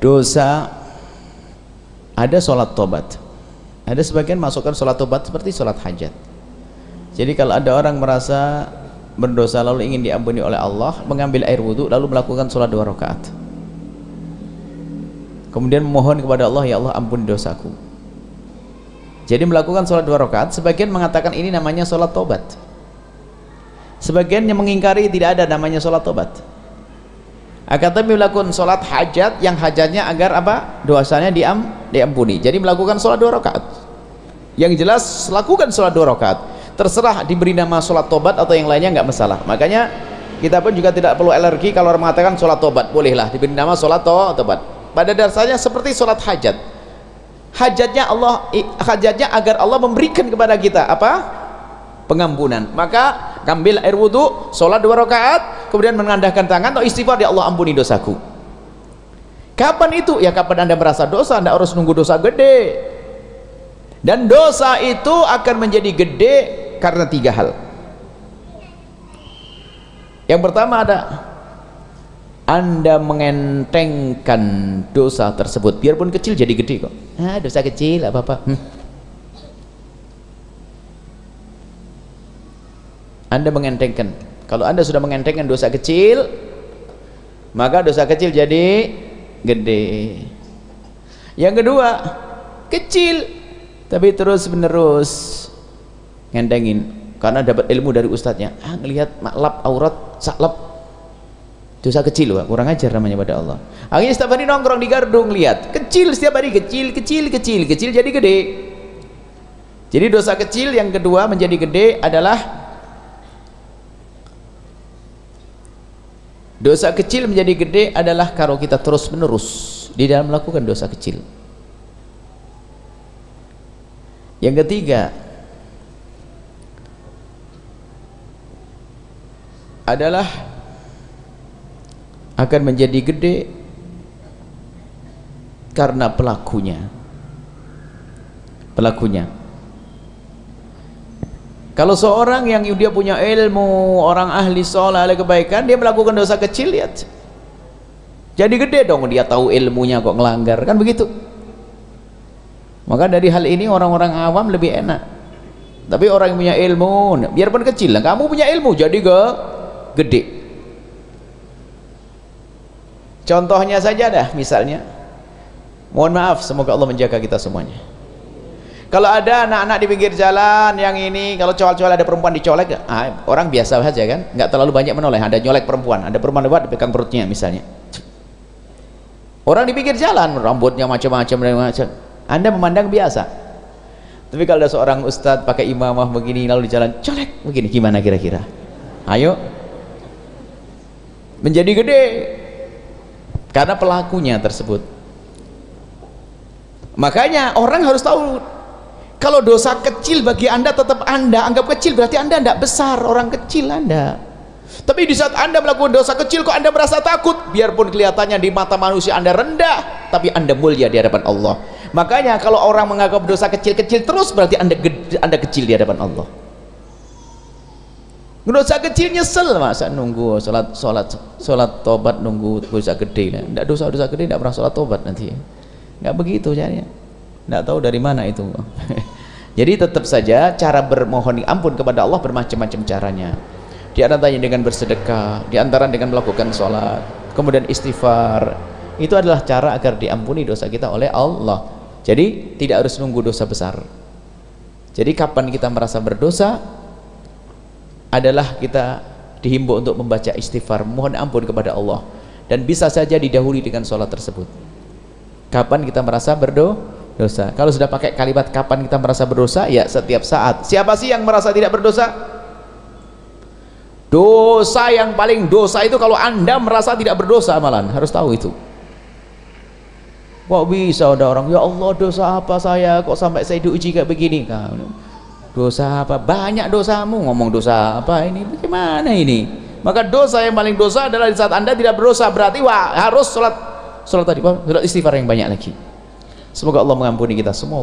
dosa, ada sholat tobat. Ada sebagian masukkan sholat tobat seperti sholat hajat. Jadi kalau ada orang merasa berdosa lalu ingin diampuni oleh Allah, mengambil air wudhu lalu melakukan sholat 2 rakaat, kemudian memohon kepada Allah, ya Allah ampuni dosaku. Jadi melakukan sholat 2 rakaat. Sebagian mengatakan ini namanya sholat tobat, sebagian yang mengingkari tidak ada namanya sholat tobat. Akan tetapi melakukan sholat hajat, yang hajatnya agar apa? Dosanya diampuni. Jadi melakukan sholat 2 rakaat. Yang jelas lakukan sholat 2 rakaat. Terserah diberi nama sholat tobat atau yang lainnya, nggak masalah. Makanya kita pun juga tidak perlu alergi kalau orang mengatakan sholat tobat, bolehlah diberi nama sholat tobat. Pada dasarnya seperti sholat hajat. Hajatnya agar Allah memberikan kepada kita apa? Pengampunan. Maka ambil air wudhu, sholat 2 rakaat, kemudian menandahkan tangan atau istighfar, ya Allah ampuni dosaku. Kapan itu? Ya kapan Anda merasa dosa, Anda harus nunggu dosa gede. Dan dosa itu akan menjadi gede karena 3 hal. Yang pertama ada Anda mengentengkan dosa tersebut, biarpun kecil jadi gede kok. Dosa kecil apa-apa. Anda mengentengkan. Kalau Anda sudah mengentengkan dosa kecil, maka dosa kecil jadi gede. Yang kedua, kecil tapi terus menerus ngentengin karena dapat ilmu dari ustadznya. Ngelihat maklap aurat saklap, dosa kecil, wah, kurang ajar namanya pada Allah. Akhirnya setiap hari nongkrong di Gardung, lihat kecil, setiap hari kecil jadi gede. Jadi dosa kecil yang kedua menjadi gede adalah dosa kecil menjadi gede adalah kalau kita terus menerus di dalam melakukan dosa kecil. Yang ketiga adalah akan menjadi gede karena pelakunya. Kalau seorang yang dia punya ilmu, orang ahli sholat, ahli kebaikan, dia melakukan dosa kecil, lihat jadi gede dong, dia tahu ilmunya kok ngelanggar, kan begitu. Maka dari hal ini orang-orang awam lebih enak. Tapi orang yang punya ilmu, biarpun kecil lah, kamu punya ilmu jadi gede. Contohnya saja dah, misalnya, mohon maaf, semoga Allah menjaga kita semuanya. Kalau ada anak-anak di pinggir jalan yang ini, kalau cowok-cowok ada perempuan dicolek, orang biasa saja kan, nggak terlalu banyak menoleh. Ada nyolek perempuan, ada perempuan lewat dipegang perutnya misalnya. Orang di pinggir jalan, rambutnya macam-macam, Anda memandang biasa. Tapi kalau ada seorang ustadz pakai imamah begini lalu di jalan colek begini, gimana kira-kira? Ayo, menjadi gede karena pelakunya tersebut. Makanya orang harus tahu, kalau dosa kecil bagi Anda tetap Anda anggap kecil, berarti Anda tidak besar, orang kecil Anda. Tapi di saat Anda melakukan dosa kecil kok Anda merasa takut, biarpun kelihatannya di mata manusia Anda rendah, tapi Anda mulia di hadapan Allah. Makanya kalau orang menganggap dosa kecil-kecil terus, berarti Anda kecil di hadapan Allah. Dosa kecil nyesel, masa nunggu sholat tobat nunggu dosa gede. Tidak dosa gede tidak pernah sholat tobat nanti. Nggak begitu caranya. Nggak tahu dari mana itu. Jadi tetap saja cara bermohon ampun kepada Allah bermacam-macam caranya. Di antaranya dengan bersedekah, di antara dengan melakukan sholat, kemudian istighfar. Itu adalah cara agar diampuni dosa kita oleh Allah. Jadi tidak harus nunggu dosa besar. Jadi kapan kita merasa berdosa adalah kita dihimbau untuk membaca istighfar, mohon ampun kepada Allah, dan bisa saja didahului dengan sholat tersebut. Kapan kita merasa berdosa? Kalau sudah pakai kalimat kapan kita merasa berdosa, ya setiap saat. Siapa sih yang merasa tidak berdosa? Dosa yang paling dosa itu kalau Anda merasa tidak berdosa, malah harus tahu itu. Kok bisa ada orang, ya Allah dosa apa saya kok sampai saya diuji kayak begini? Dosa apa? Banyak dosamu, ngomong dosa apa ini? Bagaimana ini? Maka dosa yang paling dosa adalah di saat Anda tidak berdosa, berarti harus sholat istighfar yang banyak lagi. Semoga Allah mengampuni kita semua.